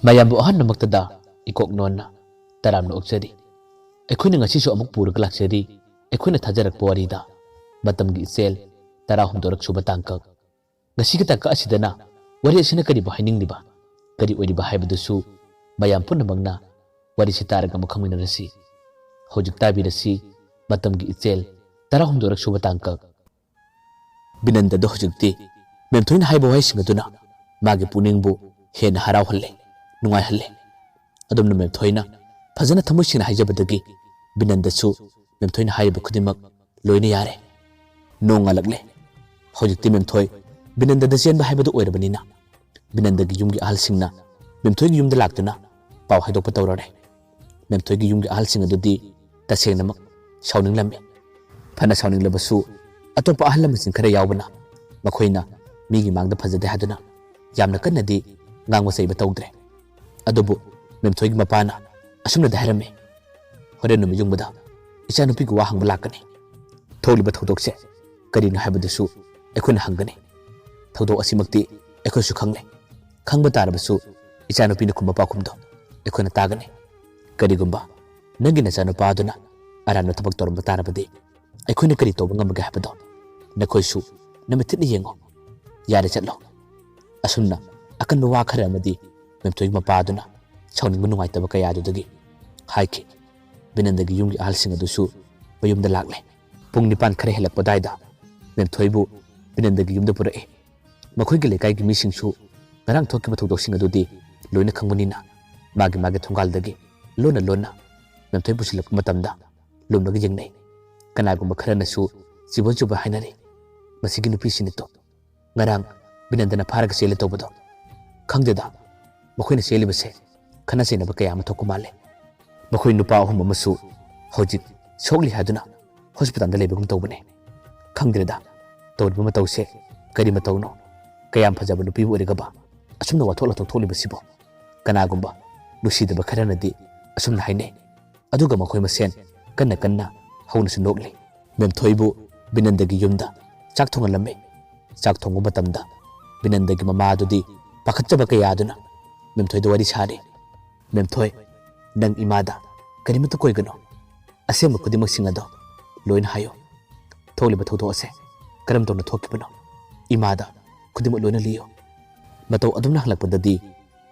ꯃꯌꯥꯝꯕꯨ ꯑꯍꯟꯅꯃꯛꯇꯗ ꯏꯀꯣꯛ ꯅꯣꯟꯅ ꯇꯔꯥꯝꯅ ꯑꯣꯛꯆꯔꯤ ꯑꯩꯈꯣꯏꯅ ꯉꯁꯤꯁꯨ ꯑꯃꯨꯛ ꯄꯨꯔꯒ ꯂꯥꯛꯆꯔꯤ ꯑꯩꯈꯣꯏꯅ ꯊꯥꯖꯔꯛꯄ ꯋꯥꯔꯤꯗ ꯃꯇꯝꯒꯤ ꯏꯆꯦꯜ 16ꯔꯛ ꯁꯨꯕ ꯇꯥꯡꯀꯛ ꯉꯁꯤꯒꯤ ꯇꯥꯡꯀꯛ ꯑꯁꯤꯗꯅ ꯋꯥꯔꯤ ꯑꯁꯤꯅ ꯀꯔꯤꯕꯨ ꯍꯥꯏꯅꯤꯡꯂꯤꯕ ꯀꯔꯤ ꯑꯣꯏꯔꯤꯕ ꯍꯥꯏꯕꯗꯨꯁꯨ ꯃꯌꯥꯝ ꯄꯨꯝꯅꯃꯛꯅ ꯋꯥꯔꯤꯁꯤ ꯇꯥꯔꯒ ꯑꯃꯨꯛ ꯈꯪꯃꯤꯟꯅꯔꯁꯤ ꯍꯧꯖꯤꯛ ꯇꯥꯕꯤꯔꯁꯤ ꯃꯇꯝꯒꯤ ꯏꯆꯦꯜ 16ꯔꯛ ꯁꯨꯕ ꯇꯥꯡꯀꯛ ꯕꯤꯅꯟꯗꯗ ꯍꯧꯖꯤꯛꯇꯤ ꯃꯦꯝꯊꯣꯏꯅ ꯍꯥꯏꯕ ꯋꯥꯍꯩꯁꯤꯡ ꯑꯗꯨꯅ ꯃꯥꯒꯤ ꯄꯨꯛꯅꯤꯡꯕꯨ ꯍꯦꯟꯅ ꯍꯔꯥꯎꯍꯜꯂꯦ ꯅꯨꯡꯉꯥꯏꯍꯜꯂꯦ ꯑꯗꯨꯝꯅ ꯃꯦꯝꯊꯣꯏꯅ ꯐꯖꯅ ꯊꯃꯣꯏ ꯁꯦꯡꯅ ꯍꯥꯏꯖꯕꯗꯒꯤ ꯕꯤꯅꯟꯗꯁꯨ ꯃꯦꯝꯊꯣꯏꯅ ꯍꯥꯏꯔꯤꯕ ꯈꯨꯗꯤꯡꯃꯛ ꯂꯣꯏꯅ ꯌꯥꯔꯦ ꯅꯣꯡꯉꯥꯜꯂꯛꯂꯦ ꯍꯧꯖꯤꯛꯇꯤ ꯃꯦꯝꯊꯣꯏ ꯕꯤꯅꯟꯗꯗ ꯆꯦꯟꯕ ꯍꯥꯏꯕꯗꯨ ꯑꯣꯏꯔꯕꯅꯤꯅ ꯕꯤꯅꯟꯗꯒꯤ ꯌꯨꯝꯒꯤ ꯑꯍꯜꯁꯤꯡꯅ ꯃꯦꯝꯊꯣꯏꯒꯤ ꯌꯨꯝꯗ ꯂꯥꯛꯇꯨꯅ ꯄꯥꯎ ꯍꯥꯏꯗꯣꯛꯄ ꯇꯧꯔꯔꯦ ꯃꯦꯝꯊꯣꯏꯒꯤ ꯌꯨꯝꯒꯤ ꯑꯍꯜꯁꯤꯡ ꯑꯗꯨꯗꯤ ꯇꯁꯦꯡꯅꯃꯛ ꯁꯥꯎꯅꯤꯡꯂꯝꯃꯤ ꯐꯅ ꯁꯥꯎꯅꯤꯡꯂꯕꯁꯨ ꯑꯇꯣꯞꯄ ꯑꯍꯜ ꯂꯃꯟꯁꯤꯡ ꯈꯔ ꯌꯥꯎꯕꯅ ꯃꯈꯣꯏꯅ ꯃꯤꯒꯤ ꯃꯥꯡꯗ ꯐꯖꯗꯦ ꯍꯥꯏꯗꯨꯅ ꯌꯥꯝꯅ ꯀꯟꯅꯗꯤ ꯉꯥꯡꯕ ꯆꯩꯕ ꯇꯧꯗ꯭ꯔꯦ ꯑꯗꯨꯕꯨ ꯃꯦꯝꯊꯣꯏꯒꯤ ꯃꯄꯥꯅ ꯑꯁꯨꯝꯅꯗꯤ ꯍꯥꯏꯔꯝꯃꯤ ꯍꯣꯔꯦꯟ ꯅꯨꯃꯤꯠ ꯌꯨꯡꯕꯗ ꯏꯆꯥꯅꯨꯄꯤꯒꯤ ꯋꯥ ꯍꯪꯕ ꯂꯥꯛꯀꯅꯤ ꯊꯣꯛꯂꯤꯕ ꯊꯧꯗꯣꯛꯁꯦ ꯀꯔꯤꯅꯣ ꯍꯥꯏꯕꯗꯨꯁꯨ ꯑꯩꯈꯣꯏꯅ ꯍꯪꯒꯅꯤ ꯊꯧꯗꯣꯛ ꯑꯁꯤꯃꯛꯇꯤ ꯑꯩꯈꯣꯏꯁꯨ ꯈꯪꯂꯦ ꯈꯪꯕ ꯇꯥꯔꯕꯁꯨ ꯏꯆꯥꯅꯨꯄꯤꯅ ꯈꯨꯝꯕ ꯄꯥꯎꯈꯨꯝꯗꯣ ꯑꯩꯈꯣꯏꯅ ꯇꯥꯒꯅꯤ ꯀꯔꯤꯒꯨꯝꯕ ꯅꯪꯒꯤ ꯅꯆꯥꯅꯨꯄꯥ ꯑꯗꯨꯅ ꯑꯔꯥꯟꯕ ꯊꯕꯛ ꯇꯧꯔꯝꯕ ꯇꯥꯔꯕꯗꯤ ꯑꯩꯈꯣꯏꯅ ꯀꯔꯤ ꯇꯧꯕ ꯉꯝꯕꯒꯦ ꯍꯥꯏꯕꯗꯣ ꯅꯈꯣꯏꯁꯨ ꯅꯨꯃꯤꯠ ꯊꯤꯠꯅ ꯌꯦꯡꯉꯣ ꯌꯥꯔꯦ ꯆꯠꯂꯣ ꯑꯁꯨꯝꯅ ꯑꯀꯟꯕ ꯋꯥ ꯈꯔ ꯑꯃꯗꯤ ꯃꯦꯝꯊꯣꯏꯒꯤ ꯃꯄꯥ ꯑꯗꯨꯅ ꯁꯥꯎꯅꯤꯡꯕ ꯅꯨꯡꯉꯥꯏꯇꯕ ꯀꯌꯥ ꯑꯗꯨꯗꯒꯤ ꯍꯥꯏꯈꯤ ꯕꯤꯅꯟꯗꯒꯤ ꯌꯨꯝꯒꯤ ꯑꯍꯜꯁꯤꯡ ꯑꯗꯨꯁꯨ ꯃꯌꯨꯝꯗ ꯂꯥꯛꯂꯦ ꯄꯨꯡ 9 ꯈꯔ ꯍꯦꯜꯂꯛꯄ ꯑꯗꯨꯋꯥꯏꯗ ꯃꯦꯝꯊꯣꯏꯕꯨ ꯕꯤꯅꯟꯗꯒꯤ ꯌꯨꯝꯗ ꯄꯨꯔꯛꯏ ꯃꯈꯣꯏꯒꯤ ꯂꯩꯀꯥꯏꯒꯤ ꯃꯤꯁꯤꯡꯁꯨ ꯉꯔꯥꯡ ꯊꯣꯛꯈꯤꯕ ꯊꯧꯗꯣꯛꯁꯤꯡ ꯑꯗꯨꯗꯤ ꯂꯣꯏꯅ ꯈꯪꯕꯅꯤꯅ ꯃꯥꯒꯤ ꯊꯣꯡꯒꯥꯜꯗꯒꯤ ꯂꯣꯟꯅ ꯂꯣꯟꯅ ꯃꯦꯝꯊꯣꯏ ꯄꯨꯁꯤꯜꯂꯛꯄ ꯃꯇꯝꯗ ꯂꯨꯝꯂꯒ ꯌꯦꯡꯅꯩ ꯀꯅꯥꯒꯨꯝꯕ ꯈꯔꯅꯁꯨ ꯆꯤꯕꯣꯟ ꯆꯨꯕ ꯍꯥꯏꯅꯔꯤ ꯃꯁꯤꯒꯤ ꯅꯨꯄꯤꯁꯤꯅꯤꯇꯣ ꯉꯔꯥꯡ ꯕꯤꯅꯟꯗꯅ ꯐꯥꯔꯒ ꯆꯦꯜꯂꯦ ꯇꯧꯕꯗꯣ ꯈꯪꯗꯦꯗ ꯃꯈꯣꯏꯅ ꯆꯦꯜꯂꯤꯕꯁꯦ ꯈꯟꯅ ꯆꯩꯅꯕ ꯀꯌꯥ ꯑꯃ ꯊꯣꯛꯄ ꯃꯥꯜꯂꯦ ꯃꯈꯣꯏ ꯅꯨꯄꯥ 3 ꯑꯃꯁꯨ ꯍꯧꯖꯤꯛ ꯁꯣꯛꯂꯤ ꯍꯥꯏꯗꯨꯅ ꯍꯣꯁꯄꯤꯇꯥꯜꯗ ꯂꯩꯕꯒꯨꯝ ꯇꯧꯕꯅꯦ ꯈꯪꯗ꯭ꯔꯦꯗ ꯇꯧꯔꯤꯕ ꯃꯇꯧꯁꯦ ꯀꯔꯤ ꯃꯇꯧꯅꯣ ꯀꯌꯥꯝ ꯐꯖꯕ ꯅꯨꯄꯤꯕꯨ ꯑꯣꯏꯔꯒꯕ ꯑꯁꯨꯝꯅ ꯋꯥꯊꯣꯛ ꯂꯥꯟꯊꯣꯛ ꯊꯣꯛꯂꯤꯕꯁꯤꯕꯣ ꯀꯅꯥꯒꯨꯝꯕ ꯅꯨꯡꯁꯤꯗꯕ ꯈꯔꯅꯗꯤ ꯑꯁꯨꯝꯅ ꯍꯥꯏꯅꯩ ꯑꯗꯨꯒ ꯃꯈꯣꯏ ꯃꯁꯦꯟ ꯀꯟꯅ ꯀꯟꯅ ꯍꯧꯅꯁꯨ ꯅꯣꯛꯂꯤ ꯃꯦꯝꯊꯣꯏꯕꯨ ꯕꯤꯅꯟꯗꯒꯤ ꯌꯨꯝꯗ ꯆꯥꯛ ꯊꯣꯡꯍꯜꯂꯝꯃꯤ ꯆꯥꯛ ꯊꯣꯡꯕ ꯃꯇꯝꯗ ꯕꯤꯅꯟꯗꯒꯤ ꯃꯃꯥ ꯑꯗꯨꯗꯤ ꯄꯥꯈꯠꯆꯕ ꯀꯌꯥ ꯑꯗꯨꯅ ꯃꯦꯝꯊꯣꯏꯗ ꯋꯥꯔꯤ ꯁꯥꯔꯤ ꯃꯦꯝꯊꯣꯏ ꯅꯪ ꯏꯃꯥꯗ ꯀꯔꯤꯃꯠꯇ ꯀꯣꯏꯒꯅꯣ ꯑꯁꯦꯡꯕ ꯈꯨꯗꯤꯡꯃꯛꯁꯤꯡ ꯑꯗꯣ ꯂꯣꯏꯅ ꯍꯥꯏꯌꯣ ꯊꯣꯛꯂꯤꯕ ꯊꯧꯗꯣꯛ ꯑꯁꯦ ꯀꯔꯝ ꯇꯧꯅ ꯊꯣꯛꯈꯤꯕꯅꯣ ꯏꯃꯥꯗ ꯈꯨꯗꯤꯡꯃꯛ ꯂꯣꯏꯅ ꯂꯤꯌꯣ ꯃꯇꯧ ꯑꯗꯨꯝꯅ ꯍꯜꯂꯛꯄꯗꯗꯤ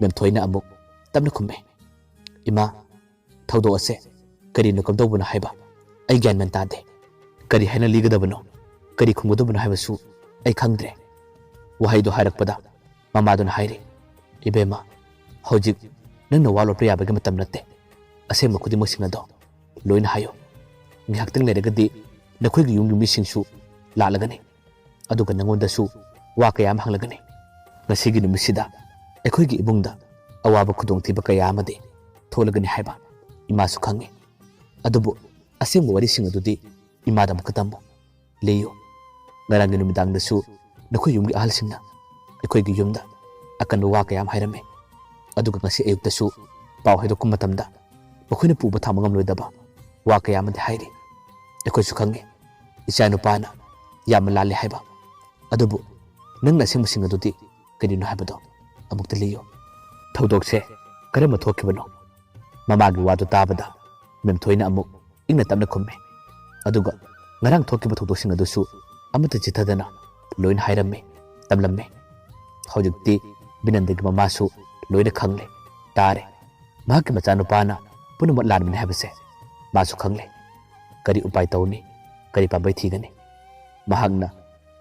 ꯃꯦꯝꯊꯣꯏꯅ ꯑꯃꯨꯛ ꯇꯞꯅ ꯈꯨꯝꯃꯦ ꯏꯃꯥ ꯊꯧꯗꯣꯛ ꯑꯁꯦ ꯀꯔꯤꯅꯣ ꯀꯝꯗꯧꯕꯅꯣ ꯍꯥꯏꯕ ꯑꯩ ꯒ꯭ꯌꯥꯟ ꯃꯦꯟ ꯇꯥꯗꯦ ꯀꯔꯤ ꯍꯥꯏꯅ ꯂꯤꯒꯗꯕꯅꯣ ꯀꯔꯤ ꯈꯨꯝꯒꯗꯕꯅꯣ ꯍꯥꯏꯕꯁꯨ ꯑꯩ ꯈꯪꯗ꯭ꯔꯦ ꯋꯥꯍꯩꯗꯣ ꯍꯥꯏꯔꯛꯄꯗ ꯃꯃꯥꯗꯨꯅ ꯍꯥꯏꯔꯤ ꯏꯕꯦꯝꯃ ꯍꯧꯖꯤꯛ ꯅꯪꯅ ꯋꯥ ꯂꯣꯠꯄ ꯌꯥꯕꯒꯤ ꯃꯇꯝ ꯅꯠꯇꯦ ꯑꯁꯦꯡꯕ ꯈꯨꯗꯤꯡꯃꯛꯁꯤꯡ ꯑꯗꯣ ꯂꯣꯏꯅ ꯍꯥꯏꯌꯣ ꯉꯥꯏꯍꯥꯛꯇꯪ ꯂꯩꯔꯒꯗꯤ ꯅꯈꯣꯏꯒꯤ ꯌꯨꯝꯒꯤ ꯃꯤꯁꯤꯡꯁꯨ ꯂꯥꯛꯂꯒꯅꯤ ꯑꯗꯨꯒ ꯅꯉꯣꯟꯗꯁꯨ ꯋꯥ ꯀꯌꯥ ꯑꯃ ꯍꯪꯂꯒꯅꯤ ꯉꯁꯤꯒꯤ ꯅꯨꯃꯤꯠꯁꯤꯗ ꯑꯩꯈꯣꯏꯒꯤ ꯏꯃꯨꯡꯗ ꯑꯋꯥꯕ ꯈꯨꯗꯣꯡꯊꯤꯕ ꯀꯌꯥ ꯑꯃꯗꯤ ꯊꯣꯛꯂꯒꯅꯤ ꯍꯥꯏꯕ ꯏꯃꯥꯁꯨ ꯈꯪꯉꯤ ꯑꯗꯨꯕꯨ ꯑꯁꯦꯡꯕ ꯋꯥꯔꯤꯁꯤꯡ ꯑꯗꯨꯗꯤ ꯏꯃꯥꯗ ꯑꯃꯨꯛꯀ ꯇꯝꯃꯨ ꯂꯤꯌꯨ ꯉꯔꯥꯡꯒꯤ ꯅꯨꯃꯤꯗꯥꯡꯗꯁꯨ ꯅꯈꯣꯏ ꯌꯨꯝꯒꯤ ꯑꯍꯜꯁꯤꯡꯅ ꯑꯩꯈꯣꯏꯒꯤ ꯌꯨꯝꯗ ꯑꯀꯟꯕ ꯋꯥ ꯀꯌꯥ ꯑꯃ ꯍꯥꯏꯔꯝꯃꯤ ꯑꯗꯨꯒ ꯉꯁꯤ ꯑꯌꯨꯛꯇꯁꯨ ꯄꯥꯎ ꯍꯥꯏꯗꯣꯛꯄ ꯃꯇꯝꯗ ꯃꯈꯣꯏꯅ ꯄꯨꯕ ꯊꯥꯡꯕ ꯉꯝꯂꯣꯏꯗꯕ ꯋꯥ ꯀꯌꯥ ꯑꯃꯗꯤ ꯍꯥꯏꯔꯤ ꯑꯩꯈꯣꯏꯁꯨ ꯈꯪꯉꯤ ꯏꯆꯥꯅꯨꯄꯥꯅ ꯌꯥꯝꯅ ꯂꯥꯜꯂꯦ ꯍꯥꯏꯕ ꯑꯗꯨꯕꯨ ꯅꯪꯅ ꯑꯁꯦꯡꯕꯁꯤꯡ ꯑꯗꯨꯗꯤ ꯀꯔꯤꯅꯣ ꯍꯥꯏꯕꯗꯣ ꯑꯃꯨꯛꯇ ꯂꯤꯌꯨ ꯊꯧꯗꯣꯛꯁꯦ ꯀꯔꯝꯕ ꯊꯣꯛꯈꯤꯕꯅꯣ ꯃꯃꯥꯒꯤ ꯋꯥꯗꯨ ꯇꯥꯕꯗ ꯃꯦꯝꯊꯣꯏꯅ ꯑꯃꯨꯛ ꯏꯪꯅ ꯇꯞꯅ ꯈꯨꯝꯃꯤ ꯑꯗꯨꯒ ꯉꯔꯥꯡ ꯊꯣꯛꯈꯤꯕ ꯊꯧꯗꯣꯛꯁꯤꯡ ꯑꯗꯨꯁꯨ ꯑꯃꯠꯇ ꯆꯤꯊꯗꯅ ꯂꯣꯏꯅ ꯍꯥꯏꯔꯝꯃꯤ ꯇꯝꯂꯝꯃꯤ ꯍꯧꯖꯤꯛꯇꯤ ꯕꯤꯅꯟꯗꯒꯤ ꯃꯃꯥꯁꯨ ꯂꯣꯏꯅ ꯈꯪꯂꯦ ꯇꯥꯔꯦ ꯃꯍꯥꯛꯀꯤ ꯃꯆꯥꯅꯨꯄꯥꯅ ꯄꯨꯝꯅꯃꯛ ꯂꯥꯟꯕꯅꯤ ꯍꯥꯏꯕꯁꯦ ꯃꯥꯁꯨ ꯈꯪꯂꯦ ꯀꯔꯤ ꯎꯄꯥꯏ ꯇꯧꯅꯤ ꯀꯔꯤ ꯄꯥꯝꯕꯩ ꯊꯤꯒꯅꯤ ꯃꯍꯥꯛꯅ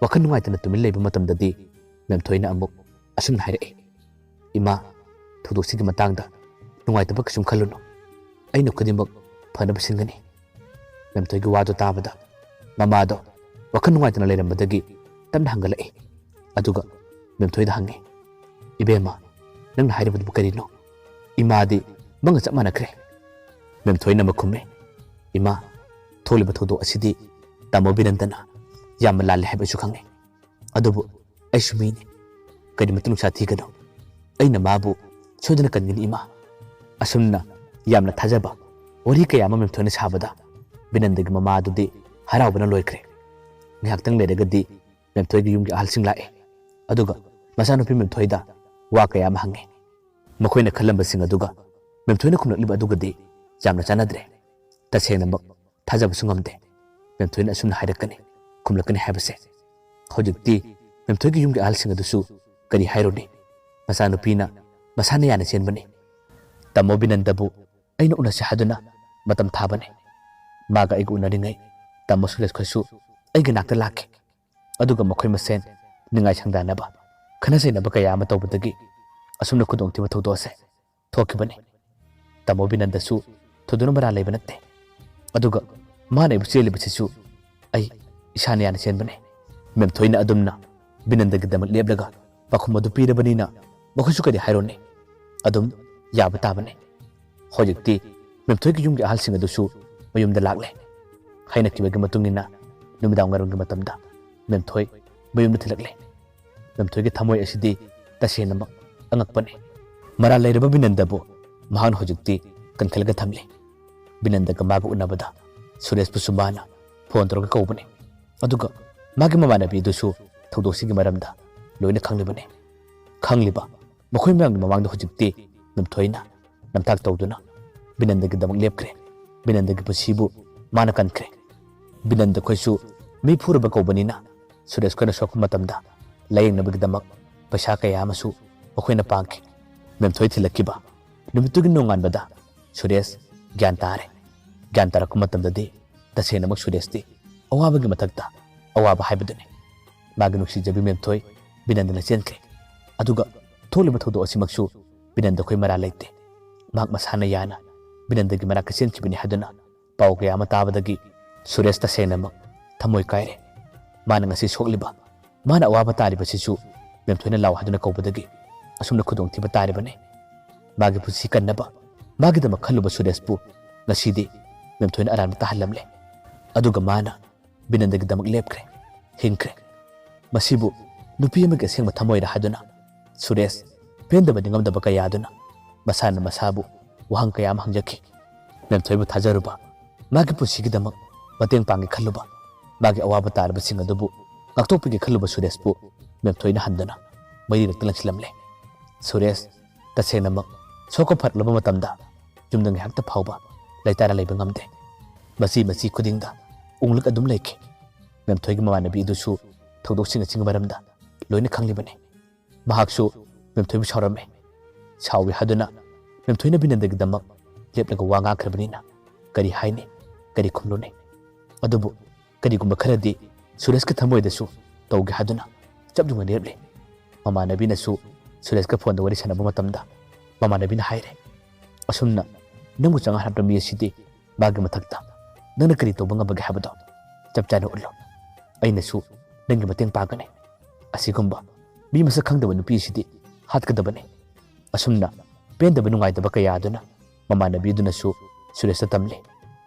ꯋꯥꯈꯜ ꯅꯨꯡꯉꯥꯏꯇꯅ ꯇꯨꯃꯤꯟ ꯂꯩꯕ ꯃꯇꯝꯗꯗꯤ ꯃꯦꯝꯊꯣꯏꯅ ꯑꯃꯨꯛ ꯑꯁꯨꯝꯅ ꯍꯥꯏꯔꯛꯏ ꯏꯃꯥ ꯊꯧꯗꯣꯛꯁꯤꯒꯤ ꯃꯇꯥꯡꯗ ꯅꯨꯡꯉꯥꯏꯇꯕ ꯀꯩꯁꯨꯝ ꯈꯜꯂꯨꯅꯨ ꯑꯩꯅ ꯈꯨꯗꯤꯡꯃꯛ ꯐꯅꯕ ꯁꯤꯟꯒꯅꯤ ꯃꯦꯝꯊꯣꯏꯒꯤ ꯋꯥꯗꯨ ꯇꯥꯕꯗ ꯃꯃꯥꯗꯣ ꯋꯥꯈꯜ ꯅꯨꯡꯉꯥꯏꯇꯅ ꯂꯩꯔꯝꯕꯗꯒꯤ ꯇꯞꯅ ꯍꯪꯒꯠꯂꯛꯏ ꯑꯗꯨꯒ ꯃꯦꯝꯊꯣꯏꯗ ꯍꯪꯉꯤ ꯏꯕꯦꯝꯃ ꯅꯪꯅ ꯍꯥꯏꯔꯤꯕꯗꯨꯕꯨ ꯀꯔꯤꯅꯣ ꯏꯃꯥꯗꯤ ꯃꯪꯒ ꯆꯞ ꯃꯥꯟꯅꯈ꯭ꯔꯦ ꯃꯦꯝꯊꯣꯏꯅ ꯑꯃꯨꯛ ꯈꯨꯝꯃꯤ ꯏꯃꯥ ꯊꯣꯛꯂꯤꯕ ꯊꯧꯗꯣꯛ ꯑꯁꯤꯗꯤ ꯇꯥꯃꯣ ꯕꯤꯅꯟꯗꯅ ꯌꯥꯝꯅ ꯂꯥꯜꯂꯦ ꯍꯥꯏꯕ ꯑꯩꯁꯨ ꯈꯪꯉꯤ ꯑꯗꯨꯕꯨ ꯑꯩꯁꯨ ꯃꯤꯅꯤ ꯀꯔꯤꯃꯠꯇ ꯅꯨꯡꯁꯥ ꯊꯤꯒꯅꯣ ꯑꯩꯅ ꯃꯥꯕꯨ ꯁꯣꯏꯗꯅ ꯀꯟꯒꯅꯤ ꯏꯃꯥ ꯑꯁꯨꯝꯅ ꯌꯥꯝꯅ ꯊꯥꯖꯕ ꯋꯥꯔꯤ ꯀꯌꯥ ꯑꯃ ꯃꯦꯝꯊꯣꯏꯅ ꯁꯥꯕꯗ ꯕꯤꯅꯟꯗꯒꯤ ꯃꯃꯥ ꯑꯗꯨꯗꯤ ꯍꯔꯥꯎꯕꯅ ꯂꯣꯏꯈ꯭ꯔꯦ ꯉꯥꯏꯍꯥꯛꯇꯪ ꯂꯩꯔꯒꯗꯤ ꯃꯦꯝꯊꯣꯏꯒꯤ ꯌꯨꯝꯒꯤ ꯑꯍꯜꯁꯤꯡ ꯂꯥꯛꯑꯦ ꯑꯗꯨꯒ ꯃꯆꯥꯅꯨꯄꯤ ꯃꯦꯝꯊꯣꯏꯗ ꯋꯥ ꯀꯌꯥ ꯑꯃ ꯍꯪꯉꯤ ꯃꯈꯣꯏꯅ ꯈꯜꯂꯝꯕꯁꯤꯡ ꯑꯗꯨꯒ ꯃꯦꯝꯊꯣꯏꯅ ꯈꯨꯝꯂꯛꯂꯤꯕ ꯑꯗꯨꯒꯗꯤ ꯌꯥꯝꯅ ꯆꯥꯟꯅꯗ꯭ꯔꯦ ꯇꯁꯦꯡꯅꯃꯛ ꯊꯥꯖꯕꯁꯨ ꯉꯝꯗꯦ ꯃꯦꯝꯊꯣꯏꯅ ꯑꯁꯨꯝꯅ ꯍꯥꯏꯔꯛꯀꯅꯤ ꯈꯨꯝꯂꯛꯀꯅꯤ ꯍꯥꯏꯕꯁꯦ ꯍꯧꯖꯤꯛꯇꯤ ꯃꯦꯝꯊꯣꯏꯒꯤ ꯌꯨꯝꯒꯤ ꯑꯍꯜꯁꯤꯡ ꯑꯗꯨꯁꯨ ꯀꯔꯤ ꯍꯥꯏꯔꯨꯅꯤ ꯃꯆꯥꯅꯨꯄꯤꯅ ꯃꯁꯥꯅ ꯌꯥꯅ ꯆꯦꯟꯕꯅꯤ ꯇꯥꯃꯣ ꯕꯤꯅꯟꯗꯕꯨ ꯑꯩꯅ ꯎꯅꯁꯤ ꯍꯥꯏꯗꯨꯅ ꯃꯇꯝ ꯊꯥꯕꯅꯤ ꯃꯥꯒ ꯑꯩꯒ ꯎꯅꯔꯤꯉꯩ ꯇꯥꯃꯣ ꯁꯨꯔꯦꯁ ꯈꯣꯏꯁꯨ ꯑꯩꯒꯤ ꯅꯥꯛꯇ ꯂꯥꯛꯈꯤ ꯑꯗꯨꯒ ꯃꯈꯣꯏ ꯃꯁꯦꯟ ꯅꯤꯡꯉꯥꯏ ꯁꯪꯗꯥꯅꯕ ꯈꯟꯅ ꯆꯩꯅꯕ ꯀꯌꯥ ꯑꯃ ꯇꯧꯕꯗꯒꯤ ꯑꯁꯨꯝꯅ ꯈꯨꯗꯣꯡꯊꯤꯕ ꯊꯧꯗꯣꯛ ꯑꯁꯦ ꯊꯣꯛꯈꯤꯕꯅꯤ ꯇꯥꯃꯣ ꯕꯤꯅꯟꯗꯁꯨ ꯊꯣꯏꯗꯣꯛꯅ ꯃꯔꯥꯜ ꯂꯩꯕ ꯅꯠꯇꯦ ꯑꯗꯨꯒ ꯃꯥꯅ ꯑꯩꯕꯨ ꯆꯦꯜꯂꯤꯕꯁꯤꯁꯨ ꯑꯩ ꯏꯁꯥꯅ ꯌꯥꯅ ꯆꯦꯟꯕꯅꯤ ꯃꯦꯝꯊꯣꯏꯅ ꯑꯗꯨꯝꯅ ꯕꯤꯅꯟꯗꯒꯤꯗꯃꯛ ꯂꯦꯞꯂꯒ ꯄꯥꯎꯈꯨꯝ ꯑꯗꯨ ꯄꯤꯔꯕꯅꯤꯅ ꯃꯈꯣꯏꯁꯨ ꯀꯔꯤ ꯍꯥꯏꯔꯣꯅꯤ ꯑꯗꯨꯝ ꯌꯥꯕ ꯇꯥꯕꯅꯤ ꯍꯧꯖꯤꯛꯇꯤ ꯃꯦꯝꯊꯣꯏꯒꯤ ꯌꯨꯝꯒꯤ ꯑꯍꯜꯁꯤꯡ ꯑꯗꯨꯁꯨ ꯃꯌꯨꯝꯗ ꯂꯥꯛꯂꯦ ꯍꯥꯏꯅꯈꯤꯕꯒꯤ ꯃꯇꯨꯡꯏꯟꯅ ꯅꯨꯃꯤꯗꯥꯡꯋꯥꯏꯔꯝꯒꯤ ꯃꯇꯝꯗ ꯃꯦꯝꯊꯣꯏ ꯃꯌꯨꯝꯗ ꯊꯤꯜꯂꯛꯂꯦ ꯃꯦꯝꯊꯣꯏꯒꯤ ꯊꯃꯣꯏ ꯑꯁꯤꯗꯤ ꯇꯁꯦꯡꯅꯃꯛ ꯑꯉꯛꯄꯅꯤ ꯃꯔꯥꯜ ꯂꯩꯔꯕ ꯕꯤꯅꯟꯗꯕꯨ ꯃꯍꯥꯛꯅ ꯍꯧꯖꯤꯛꯇꯤ ꯀꯟꯈꯠꯂꯒ ꯊꯝꯂꯤ ꯕꯤꯅꯟꯗꯒ ꯃꯥꯒ ꯎꯅꯕꯗ ꯁꯨꯔꯦꯁꯄꯨꯁꯨ ꯃꯥꯅ ꯐꯣꯟ ꯇꯧꯔꯒ ꯀꯧꯕꯅꯤ ꯑꯗꯨꯒ ꯃꯥꯒꯤ ꯃꯃꯥꯟꯅꯕꯤ ꯑꯗꯨꯁꯨ ꯊꯧꯗꯣꯛꯁꯤꯒꯤ ꯃꯔꯝꯗ ꯂꯣꯏꯅ ꯈꯪꯂꯤꯕꯅꯤ ꯈꯪꯂꯤꯕ ꯃꯈꯣꯏ ꯃꯌꯥꯝꯒꯤ ꯃꯃꯥꯡꯗ ꯍꯧꯖꯤꯛꯇꯤ ꯃꯦꯝꯊꯣꯏꯅ ꯅꯝꯊꯥꯛ ꯇꯧꯗꯨꯅ ꯕꯤꯅꯟꯗꯒꯤꯗꯃꯛ ꯂꯦꯞꯈ꯭ꯔꯦ ꯕꯤꯅꯟꯗꯒꯤ ꯄꯨꯟꯁꯤꯕꯨ ꯃꯥꯅ ꯀꯟꯈ꯭ꯔꯦ ꯕꯤꯅꯟꯗ ꯈꯣꯏꯁꯨ ꯃꯤ ꯐꯨꯔꯕ ꯀꯧꯕꯅꯤꯅ ꯁꯨꯔꯦꯁ ꯈꯣꯏꯅ ꯁꯣꯛꯄ ꯃꯇꯝꯗ ꯂꯥꯌꯦꯡꯅꯕꯒꯤꯗꯃꯛ ꯄꯩꯁꯥ ꯀꯌꯥ ꯑꯃꯁꯨ ꯃꯈꯣꯏꯅ ꯄꯥꯡꯈꯤ ꯃꯦꯝꯊꯣꯏ ꯊꯤꯜꯂꯛꯈꯤꯕ ꯅꯨꯃꯤꯠꯇꯨꯒꯤ ꯅꯣꯡꯉꯥꯟꯕꯗ ꯁꯨꯔꯦꯁ ꯒ꯭ꯌꯥꯟ ꯇꯥꯔꯦ ꯒ꯭ꯌꯥꯟ ꯇꯥꯔꯛꯄ ꯃꯇꯝꯗꯗꯤ ꯇꯁꯦꯡꯅꯃꯛ ꯁꯨꯔꯦꯁꯇꯤ ꯑꯋꯥꯕꯒꯤ ꯃꯊꯛꯇ ꯑꯋꯥꯕ ꯍꯥꯏꯕꯗꯨꯅꯤ ꯃꯥꯒꯤ ꯅꯨꯡꯁꯤꯖꯕꯤ ꯃꯦꯝꯊꯣꯏ ꯕꯤꯅꯟꯗꯅ ꯆꯦꯟꯈ꯭ꯔꯦ ꯑꯗꯨꯒ ꯊꯣꯛꯂꯤꯕ ꯊꯧꯗꯣꯛ ꯑꯁꯤꯃꯛꯁꯨ ꯕꯤꯅꯟꯗ ꯈꯣꯏ ꯃꯔꯥꯜ ꯂꯩꯇꯦ ꯃꯍꯥꯛ ꯃꯁꯥꯅ ꯌꯥꯅ ꯕꯤꯅꯟꯗꯒꯤ ꯃꯅꯥꯛꯇ ꯆꯦꯟꯈꯤꯕꯅꯤ ꯍꯥꯏꯗꯨꯅ ꯄꯥꯎ ꯀꯌꯥ ꯑꯃ ꯇꯥꯕꯗꯒꯤ ꯁꯨꯔꯦꯁ ꯇꯁꯦꯡꯅꯃꯛ ꯊꯃꯣꯏ ꯀꯥꯏꯔꯦ ꯃꯥꯅ ꯉꯁꯤ ꯁꯣꯛꯂꯤꯕ ꯃꯥꯅ ꯑꯋꯥꯕ ꯇꯥꯔꯤꯕꯁꯤꯁꯨ ꯃꯦꯝꯊꯣꯏꯅ ꯂꯥꯎ ꯍꯥꯏꯗꯨꯅ ꯀꯧꯕꯗꯒꯤ ꯑꯁꯨꯝꯅ ꯈꯨꯗꯣꯡꯊꯤꯕ ꯇꯥꯔꯤꯕꯅꯤ ꯃꯥꯒꯤ ꯄꯨꯟꯁꯤ ꯀꯟꯅꯕ ꯃꯥꯒꯤꯗꯃꯛ ꯈꯜꯂꯨꯕ ꯁꯨꯔꯦꯁꯄꯨ ꯉꯁꯤꯗꯤ ꯃꯦꯝꯊꯣꯏꯅ ꯑꯔꯥꯟꯕ ꯇꯥꯍꯜꯂꯝꯂꯦ ꯑꯗꯨꯒ ꯃꯥꯅ ꯕꯤꯅꯟꯗꯒꯤꯗꯃꯛ ꯂꯦꯞꯈ꯭ꯔꯦ ꯍꯤꯡꯈ꯭ꯔꯦ ꯃꯁꯤꯕꯨ ꯅꯨꯄꯤ ꯑꯃꯒꯤ ꯑꯁꯦꯡꯕ ꯊꯃꯣꯏꯔ ꯍꯥꯏꯗꯨꯅ ꯁꯨꯔꯦꯁ ꯄꯦꯟꯗꯕ ꯅꯤꯡꯉꯝꯗꯕ ꯀꯌꯥꯗꯨꯅ ꯃꯁꯥꯅ ꯃꯁꯥꯕꯨ ꯋꯥꯍꯪ ꯀꯌꯥ ꯑꯃ ꯍꯪꯖꯈꯤ ꯃꯦꯝꯊꯣꯏꯕꯨ ꯊꯥꯖꯔꯨꯕ ꯃꯥꯒꯤ ꯄꯨꯟꯁꯤꯒꯤꯗꯃꯛ ꯃꯇꯦꯡ ꯄꯥꯡꯒꯦ ꯈꯜꯂꯨꯕ ꯃꯥꯒꯤ ꯑꯋꯥꯕ ꯇꯥꯔꯕꯁꯤꯡ ꯑꯗꯨꯕꯨ ꯉꯥꯛꯊꯣꯛꯄꯤꯒꯦ ꯈꯜꯂꯨꯕ ꯁꯨꯔꯦꯁꯄꯨ ꯃꯦꯝꯊꯣꯏꯅ ꯍꯟꯗꯨꯅ ꯃꯩꯔꯛꯇ ꯂꯪꯁꯤꯜꯂꯝꯂꯦ ꯁꯨꯔꯦꯁ ꯇꯁꯦꯡꯅꯃꯛ ꯁꯣꯛꯄ ꯐꯠꯂꯕ ꯃꯇꯝꯗ ꯌꯨꯝꯗ ꯉꯥꯏꯍꯥꯛꯇ ꯐꯥꯎꯕ ꯂꯩꯇꯥꯔ ꯂꯩꯕ ꯉꯝꯗꯦ ꯃꯆꯤ ꯈꯨꯗꯤꯡꯗ ꯎꯡꯂꯛ ꯑꯗꯨꯝ ꯂꯩꯈꯤ ꯃꯦꯝꯊꯣꯏꯒꯤ ꯃꯃꯥꯟꯅꯕꯤ ꯑꯗꯨꯁꯨ ꯊꯧꯗꯣꯛꯁꯤꯡ ꯑꯁꯤꯒꯤ ꯃꯔꯝꯗ ꯂꯣꯏꯅ ꯈꯪꯂꯤꯕꯅꯤ ꯃꯍꯥꯛꯁꯨ ꯃꯦꯝꯊꯣꯏꯕꯨ ꯁꯥꯎꯔꯝꯃꯦ ꯁꯥꯎꯏ ꯍꯥꯏꯗꯨꯅ ꯃꯦꯝꯊꯣꯏꯅ ꯕꯤꯅꯟꯗꯒꯤꯗꯃꯛ ꯂꯦꯞꯂꯒ ꯋꯥ ꯉꯥꯡꯈ꯭ꯔꯕꯅꯤꯅ ꯀꯔꯤ ꯍꯥꯏꯅꯤ ꯀꯔꯤ ꯈꯨꯝꯂꯨꯅꯤ ꯑꯗꯨꯕꯨ ꯀꯔꯤꯒꯨꯝꯕ ꯈꯔꯗꯤ ꯁꯨꯔꯦꯁꯀꯤ ꯊꯃꯣꯏꯗꯁꯨ ꯇꯧꯒꯦ ꯍꯥꯏꯗꯨꯅ ꯆꯞ ꯌꯨꯡꯅ ꯂꯦꯞꯂꯤ ꯃꯃꯥꯟꯅꯕꯤꯅꯁꯨ ꯁꯨꯔꯦꯁꯀ ꯐꯣꯟꯗ ꯋꯥꯔꯤ ꯁꯥꯟꯅꯕ ꯃꯇꯝꯗ ꯃꯃꯥꯟꯅꯕꯤꯅ ꯍꯥꯏꯔꯦ ꯑꯁꯨꯝꯅ ꯅꯪꯕꯨ ꯆꯪꯍꯟꯕ ꯃꯤ ꯑꯁꯤꯗꯤ ꯃꯥꯒꯤ ꯃꯊꯛꯇ ꯅꯪꯅ ꯀꯔꯤ ꯇꯧꯕ ꯉꯝꯕꯒꯦ ꯍꯥꯏꯕꯗꯣ ꯆꯞ ꯆꯥꯅ ꯎꯠꯂꯨ ꯑꯩꯅꯁꯨ ꯅꯪꯒꯤ ꯃꯇꯦꯡ ꯄꯥꯡꯒꯅꯤ ꯑꯁꯤꯒꯨꯝꯕ ꯃꯤ ꯃꯁꯛ ꯈꯪꯗꯕ ꯅꯨꯄꯤ ꯑꯁꯤꯗꯤ ꯍꯥꯠꯀꯗꯕꯅꯤ ꯑꯁꯨꯝꯅ ꯄꯦꯟꯗꯕ ꯅꯨꯡꯉꯥꯏꯇꯕ ꯀꯌꯥꯗꯨꯅ ꯃꯃꯥꯟꯅꯕꯤꯗꯨꯅꯁꯨ ꯁꯨꯔꯦꯁꯇ ꯇꯝꯂꯤ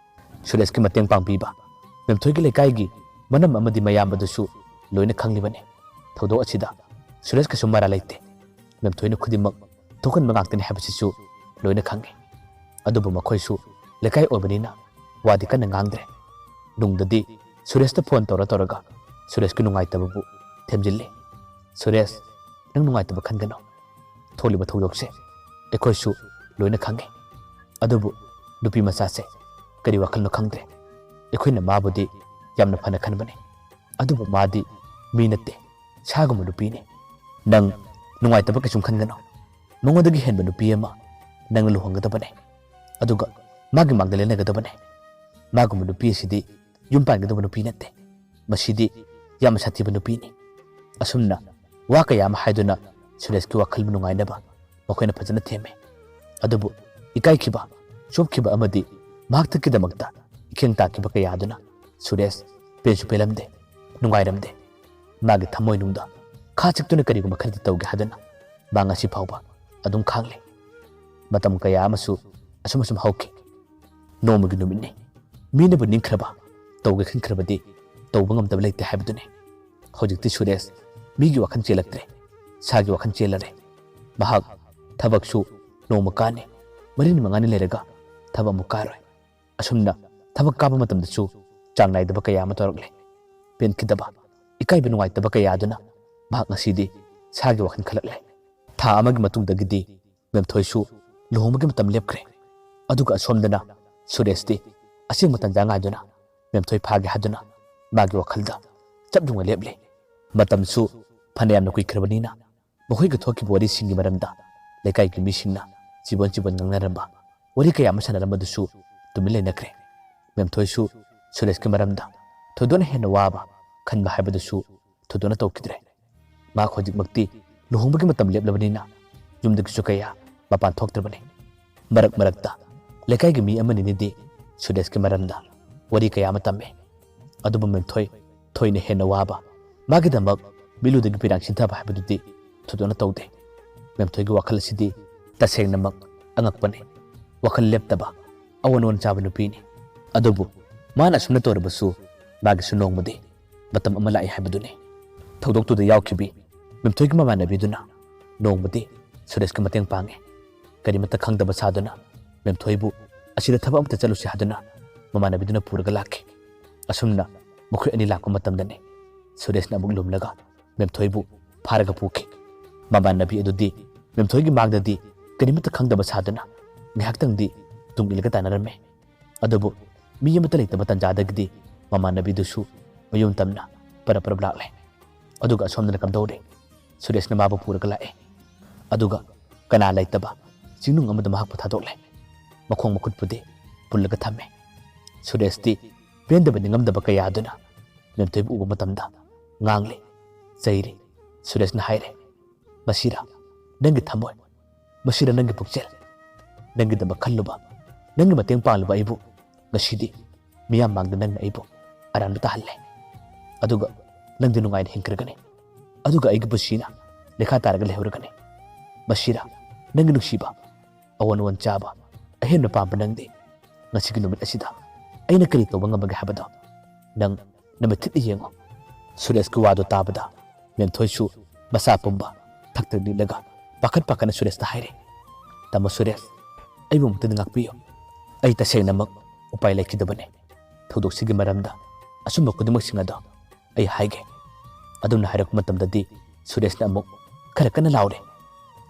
ꯁꯨꯔꯦꯁꯀꯤ ꯃꯇꯦꯡ ꯄꯥꯡꯕꯤꯕ ꯃꯦꯝꯊꯣꯏꯒꯤ ꯂꯩꯀꯥꯏꯒꯤ ꯃꯅꯝ ꯑꯃꯗꯤ ꯃꯌꯥꯝꯕꯗꯨꯁꯨ ꯂꯣꯏꯅ ꯈꯪꯂꯤꯕꯅꯤ ꯊꯧꯗꯣꯛ ꯑꯁꯤꯗ ꯁꯨꯔꯦꯁꯀꯁꯨ ꯃꯔꯥꯜ ꯂꯩꯇꯦ ꯃꯦꯝꯊꯣꯏꯅ ꯈꯨꯗꯤꯡꯃꯛ ꯊꯣꯛꯍꯟꯕ ꯉꯥꯛꯇꯅꯤ ꯍꯥꯏꯕꯁꯤꯁꯨ ꯂꯣꯏꯅ ꯈꯪꯉꯤ ꯑꯗꯨꯕꯨ ꯃꯈꯣꯏꯁꯨ ꯂꯩꯀꯥꯏ ꯑꯣꯏꯕꯅꯤꯅ ꯋꯥꯗꯤ ꯀꯟꯅ ꯉꯥꯡꯗ꯭ꯔꯦ ꯅꯨꯡꯗꯗꯤ ꯁꯨꯔꯦꯁꯇ ꯐꯣꯟ ꯇꯧꯔꯒ ꯁꯨꯔꯦꯁꯀꯤ ꯅꯨꯡꯉꯥꯏꯇꯕꯕꯨ ꯊꯦꯝꯖꯤꯜꯂꯤ ꯁꯨꯔꯦꯁ ꯅꯪ ꯅꯨꯡꯉꯥꯏꯇꯕ ꯈꯟꯒꯅꯨ ꯊꯣꯛꯂꯤꯕ ꯊꯧꯗꯣꯛꯁꯦ ꯑꯩꯈꯣꯏꯁꯨ ꯂꯣꯏꯅ ꯈꯪꯉꯤ ꯑꯗꯨꯕꯨ ꯅꯨꯄꯤ ꯃꯆꯥꯁꯦ ꯀꯔꯤ ꯋꯥꯈꯜꯅꯣ ꯈꯪꯗ꯭ꯔꯦ ꯑꯩꯈꯣꯏꯅ ꯃꯥꯕꯨꯗꯤ ꯌꯥꯝꯅ ꯐꯅ ꯈꯟꯕꯅꯤ ꯑꯗꯨꯕꯨ ꯃꯥꯗꯤ ꯃꯤ ꯅꯠꯇꯦ ꯁꯥꯒꯨꯝꯕ ꯅꯨꯄꯤꯅꯤ ꯅꯪ ꯅꯨꯡꯉꯥꯏꯇꯕ ꯀꯩꯁꯨꯝ ꯈꯟꯒꯅꯨ ꯃꯉꯣꯟꯗꯒꯤ ꯍꯦꯟꯕ ꯅꯨꯄꯤ ꯑꯃ ꯅꯪꯅ ꯂꯨꯍꯣꯡꯒꯗꯕꯅꯤ ꯑꯗꯨꯒ ꯃꯥꯒꯤ ꯃꯥꯡꯗ ꯂꯦꯟꯅꯒꯗꯕꯅꯤ ꯃꯥꯒꯨꯝꯕ ꯅꯨꯄꯤ ꯑꯁꯤꯗꯤ ꯌꯨꯝ ꯄꯥꯟꯒꯗꯕ ꯅꯨꯄꯤ ꯅꯠꯇꯦ ꯃꯁꯤꯗꯤ ꯌꯥꯝꯅ ꯁꯥꯊꯤꯕ ꯅꯨꯄꯤꯅꯤ ꯑꯁꯨꯝꯅ ꯋꯥ ꯀꯌꯥ ꯑꯃ ꯍꯥꯏꯗꯨꯅ ꯁꯨꯔꯦꯁꯀꯤ ꯋꯥꯈꯜꯕꯨ ꯅꯨꯡꯉꯥꯏꯅꯕ ꯃꯈꯣꯏꯅ ꯐꯖꯅ ꯊꯦꯝꯃꯦ ꯑꯗꯨꯕꯨ ꯏꯀꯥꯏꯈꯤꯕ ꯆꯣꯞꯈꯤꯕ ꯑꯃꯗꯤ ꯃꯍꯥꯛꯇꯒꯤꯗꯃꯛꯇ ꯏꯈꯦꯡ ꯇꯥꯈꯤꯕ ꯀꯌꯥꯗꯨꯅ ꯁꯨꯔꯦꯁ ꯄꯦꯟꯁꯨ ꯄꯦꯜꯂꯝꯗꯦ ꯅꯨꯡꯉꯥꯏꯔꯝꯗꯦ ꯃꯥꯒꯤ ꯊꯃꯣꯏꯅꯨꯡꯗ ꯈꯥ ꯆꯤꯛꯇꯨꯅ ꯀꯔꯤꯒꯨꯝꯕ ꯈꯔꯗꯤ ꯇꯧꯒꯦ ꯍꯥꯏꯗꯨꯅ ꯃꯥ ꯉꯁꯤ ꯐꯥꯎꯕ ꯑꯗꯨꯝ ꯈꯥꯡꯂꯤ ꯃꯇꯝ ꯀꯌꯥ ꯑꯃꯁꯨ ꯑꯁꯨꯝ ꯍꯧꯈꯤ ꯅꯣꯡꯃꯒꯤ ꯅꯨꯃꯤꯠꯅꯤ ꯃꯤꯅꯕꯨ ꯅꯤꯡꯈ꯭ꯔꯕ ꯇꯧꯒꯦ ꯈꯟꯈ꯭ꯔꯕꯗꯤ ꯇꯧꯕ ꯉꯝꯗꯕ ꯂꯩꯇꯦ ꯍꯥꯏꯕꯗꯨꯅꯤ ꯍꯧꯖꯤꯛꯇꯤ ꯁꯨꯔꯦꯁ ꯃꯤꯒꯤ ꯋꯥꯈꯜ ꯆꯦꯜꯂꯛꯇ꯭ꯔꯦ ꯁꯥꯒꯤ ꯋꯥꯈꯜ ꯆꯦꯜꯂꯔꯦ ꯃꯍꯥꯛ ꯊꯕꯛꯁꯨ ꯅꯣꯡꯃ ꯀꯥꯅꯤ 4-5 ꯂꯩꯔꯒ ꯊꯕꯛ ꯑꯃꯨꯛ ꯀꯥꯔꯣꯏ ꯑꯁꯨꯝꯅ ꯊꯕꯛ ꯀꯥꯕ ꯃꯇꯝꯗꯁꯨ ꯆꯥꯡ ꯅꯥꯏꯗꯕ ꯀꯌꯥ ꯑꯃ ꯇꯧꯔꯛꯂꯦ ꯄꯦꯟꯈꯤꯗꯕ ꯏꯀꯥꯏꯕ ꯅꯨꯡꯉꯥꯏꯇꯕ ꯀꯌꯥꯗꯨꯅ ꯃꯍꯥꯛ ꯉꯁꯤꯗꯤ ꯁꯥꯒꯤ ꯋꯥꯈꯜ ꯈꯜꯂꯛꯂꯦ ꯊꯥ ꯑꯃꯒꯤ ꯃꯇꯨꯡꯗꯒꯤꯗꯤ ꯃꯦꯝꯊꯣꯏꯁꯨ ꯂꯨꯍꯣꯡꯕꯒꯤ ꯃꯇꯝ ꯂꯦꯞꯈ꯭ꯔꯦ ꯑꯗꯨꯒ ꯑꯁꯣꯝꯗꯅ ꯁꯨꯔꯦꯁꯇꯤ ꯑꯁꯦꯡꯕ ꯇꯟꯖꯥ ꯉꯥꯏꯗꯨꯅ ꯃꯦꯝꯊꯣꯏ ꯐꯥꯒꯦ ꯍꯥꯏꯗꯨꯅ ꯃꯥꯒꯤ ꯋꯥꯈꯜꯗ ꯆꯞ ꯌꯨꯡꯅ ꯂꯦꯞꯂꯤ ꯃꯇꯝꯁꯨ ꯐꯅꯌꯥꯝꯅ ꯀꯨꯏꯈ꯭ꯔꯕꯅꯤꯅ ꯃꯈꯣꯏꯒ ꯊꯣꯛꯈꯤꯕ ꯋꯥꯔꯤꯁꯤꯡꯒꯤ ꯃꯔꯝꯗ ꯂꯩꯀꯥꯏꯒꯤ ꯃꯤꯁꯤꯡꯅ ꯆꯤꯕꯣꯟ ꯉꯥꯡꯅꯔꯝꯕ ꯋꯥꯔꯤ ꯀꯌꯥ ꯑꯃ ꯁꯥꯟꯅꯔꯝꯕꯗꯨꯁꯨ ꯇꯨꯃꯤꯟ ꯂꯩꯅꯈ꯭ꯔꯦ ꯃꯦꯝꯊꯣꯏꯁꯨ ꯁꯨꯔꯦꯁꯀꯤ ꯃꯔꯝꯗ ꯊꯣꯏꯗꯣꯛꯅ ꯍꯦꯟꯅ ꯋꯥꯕ ꯈꯟꯕ ꯍꯥꯏꯕꯗꯨꯁꯨ ꯊꯣꯏꯗꯣꯛꯅ ꯇꯧꯈꯤꯗ꯭ꯔꯦ ꯃꯥ ꯍꯧꯖꯤꯛꯃꯛꯇꯤ ꯂꯨꯍꯣꯡꯕꯒꯤ ꯃꯇꯝ ꯂꯦꯞꯂꯕꯅꯤna ꯌꯨꯝꯗꯒꯤꯁꯨ ꯀꯌꯥ ꯃꯄꯥꯟ ꯊꯣꯛꯇ꯭ꯔꯕꯅꯤ ꯃꯔꯛ ꯃꯔꯛꯇ ꯂꯩꯀꯥꯏꯒꯤ ꯃꯤ ꯑꯃꯅꯤꯅꯗꯤ ꯁꯨꯔꯦꯁꯀꯤ ꯃꯔꯝꯗ ꯋꯥꯔꯤ ꯀꯌꯥ ꯑꯃ ꯇꯝꯃꯤ ꯑꯗꯨꯕꯨ ꯃꯦꯝꯊꯣꯏ ꯊꯣꯏꯅ ꯍꯦꯟꯅ ꯋꯥꯕ ꯃꯥꯒꯤꯗꯃꯛ ꯃꯤꯂꯨꯗꯒꯤ ꯄꯤꯔꯥꯡ ꯁꯤꯟꯊꯕ ꯍꯥꯏꯕꯗꯨꯗꯤ ꯊꯣꯏꯗꯣꯛꯅ ꯇꯧꯗꯦ ꯃꯦꯝꯊꯣꯏꯒꯤ ꯋꯥꯈꯜ ꯑꯁꯤꯗꯤ ꯇꯁꯦꯡꯅꯃꯛ ꯑꯉꯛꯄꯅꯤ ꯋꯥꯈꯜ ꯂꯦꯞꯇꯕ ꯑꯋꯣꯟ ꯆꯥꯕ ꯅꯨꯄꯤꯅꯤ ꯑꯗꯨꯕꯨ ꯃꯥꯅ ꯑꯁꯨꯝꯅ ꯇꯧꯔꯕꯁꯨ ꯃꯥꯒꯤꯁꯨ ꯅꯣꯡꯃꯗꯤ ꯃꯇꯝ ꯑꯃ ꯂꯥꯛꯏ ꯍꯥꯏꯕꯗꯨꯅꯤ ꯊꯧꯗꯣꯛꯇꯨꯗ ꯌꯥꯎꯈꯤꯕꯤ ꯃꯦꯝꯊꯣꯏꯒꯤ ꯃꯃꯥꯟꯅꯕꯤꯗꯨꯅ ꯅꯣꯡꯃꯗꯤ ꯁꯨꯔꯦꯁꯀꯤ ꯃꯇꯦꯡ ꯄꯥꯡꯉꯤ ꯀꯔꯤꯃꯠꯇ ꯈꯪꯗꯕ ꯁꯥꯗꯨꯅ ꯃꯦꯝꯊꯣꯏꯕꯨ ꯑꯁꯤꯗ ꯊꯕꯛ ꯑꯃꯇ ꯆꯠꯂꯨꯁꯤ ꯍꯥꯏꯗꯨꯅ ꯃꯃꯥꯟꯅꯕꯤꯗꯨꯅ ꯄꯨꯔꯒ ꯂꯥꯛꯈꯤ ꯑꯁꯨꯝꯅ ꯃꯈꯣꯏ ꯑꯅꯤ ꯂꯥꯛꯄ ꯃꯇꯝꯗꯅꯤ ꯁꯨꯔꯦꯁꯅ ꯑꯃꯨꯛ ꯂꯨꯝꯂꯒ ꯃꯦꯝꯊꯣꯏꯕꯨ ꯐꯥꯔꯒ ꯄꯨꯈꯤ ꯃꯃꯥꯟꯅꯕꯤ ꯑꯗꯨꯗꯤ ꯃꯦꯝꯊꯣꯏꯒꯤ ꯃꯥꯡꯗꯗꯤ ꯀꯔꯤꯃꯠꯇ ꯈꯪꯗꯕ ꯁꯥꯗꯨꯅ ꯉꯥꯏꯍꯥꯛꯇꯪꯗꯤ ꯇꯨꯡ ꯏꯜꯂꯒ ꯇꯥꯟꯅꯔꯝꯃꯤ ꯑꯗꯨꯕꯨ ꯃꯤ ꯑꯃꯠꯇ ꯂꯩꯇꯕ ꯇꯟꯖꯥꯗꯒꯤꯗꯤ ꯃꯃꯥꯟꯅꯕꯤꯗꯨꯁꯨ ꯃꯌꯨꯝ ꯇꯝꯅ ꯄꯔꯞ ꯂꯥꯛꯂꯦ ꯑꯗꯨꯒ ꯑꯁꯣꯝꯗꯅ ꯀꯝꯗꯧꯔꯦ ꯁꯨꯔꯦꯁꯅ ꯃꯥꯕꯨ ꯄꯨꯔꯒ ꯂꯥꯛꯑꯦ ꯑꯗꯨꯒ ꯀꯅꯥ ꯂꯩꯇꯕ ꯆꯤꯡꯅꯨꯡ ꯑꯃꯗ ꯃꯍꯥꯛꯄꯨ ꯊꯥꯗꯣꯛꯂꯦ ꯃꯈꯣꯡ ꯃꯈꯨꯠꯄꯨꯗꯤ ꯄꯨꯜꯂꯒ ꯊꯝꯃꯦ ꯁꯨꯔꯦꯁꯇꯤ ꯄꯦꯟꯗꯕ ꯅꯤꯡꯉꯝꯗꯕ ꯀꯌꯥꯗꯨꯅ ꯃꯦꯝꯊꯣꯏꯕꯨ ꯎꯕ ꯃꯇꯝꯗ ꯉꯥꯡꯂꯤ ꯆꯩꯔꯤ ꯁꯨꯔꯦꯁꯅ ꯍꯥꯏꯔꯦ ꯃꯁꯤꯔ ꯅꯪꯒꯤ ꯊꯝꯃꯣꯏ ꯃꯁꯤꯔ ꯅꯪꯒꯤ ꯄꯨꯛꯆꯦꯜ ꯅꯪꯒꯤꯗꯃꯛ ꯈꯜꯂꯨꯕ ꯅꯪꯒꯤ ꯃꯇꯦꯡ ꯄꯥꯡꯂꯨꯕ ꯑꯩꯕꯨ ꯉꯁꯤꯗꯤ ꯃꯤꯌꯥꯝ ꯃꯥꯡꯗ ꯅꯪꯅ ꯑꯩꯕꯨ ꯑꯔꯥꯟꯕ ꯇꯥꯍꯜꯂꯦ ꯑꯗꯨꯒ ꯅꯪꯗꯤ ꯅꯨꯡꯉꯥꯏꯅ ꯍꯤꯡꯈ꯭ꯔꯒꯅꯤ ꯑꯗꯨꯒ ꯑꯩꯒꯤ ꯄꯨꯟꯁꯤꯅ ꯂꯩꯈꯥ ꯇꯥꯔꯒ ꯂꯩꯍꯧꯔꯒꯅꯤ ꯃꯁꯤꯔ ꯅꯪꯒꯤ ꯅꯨꯡꯁꯤꯕ ꯑꯋꯣꯟ ꯆꯥꯕ ꯑꯍꯦꯟꯕ ꯄꯥꯝꯕ ꯅꯪꯗꯤ ꯉꯁꯤꯒꯤ ꯅꯨꯃꯤꯠ ꯑꯁꯤꯗ ꯑꯩꯅ ꯀꯔꯤ ꯇꯧꯕ ꯉꯝꯕꯒꯦ ꯍꯥꯏꯕꯗꯣ ꯅꯪ ꯅꯨꯃꯤꯠ ꯊꯤꯠꯅ ꯌꯦꯡꯉꯣ ꯁꯨꯔꯦꯁꯀꯤ ꯋꯥꯗꯣ ꯇꯥꯕꯗ ꯃꯦꯝꯊꯣꯏꯁꯨ ꯃꯁꯥ ꯄꯨꯝꯕ ꯊꯛꯇ ꯅꯤꯛꯂꯒ ꯄꯥꯈꯠꯅ ꯁꯨꯔꯦꯁꯇ ꯍꯥꯏꯔꯦ ꯇꯥꯃꯣ ꯁꯨꯔꯦꯁ ꯑꯩꯕꯨ ꯑꯃꯨꯛꯇꯗꯤ ꯉꯥꯛꯄꯤꯌꯨ ꯑꯩ ꯇꯁꯦꯡꯅꯃꯛ ꯎꯄꯥꯏ ꯂꯩꯈꯤꯗꯕꯅꯤ ꯊꯧꯗꯣꯛꯁꯤꯒꯤ ꯃꯔꯝꯗ ꯑꯁꯨꯝꯕ ꯈꯨꯗꯤꯡꯃꯛꯁꯤꯡ ꯑꯗꯣ ꯑꯩ ꯍꯥꯏꯒꯦ ꯑꯗꯨꯝꯅ ꯍꯥꯏꯔꯛꯄ ꯃꯇꯝꯗꯗꯤ ꯁꯨꯔꯦꯁꯅ ꯑꯃꯨꯛ ꯈꯔ ꯀꯟꯅ ꯂꯥꯎꯔꯦ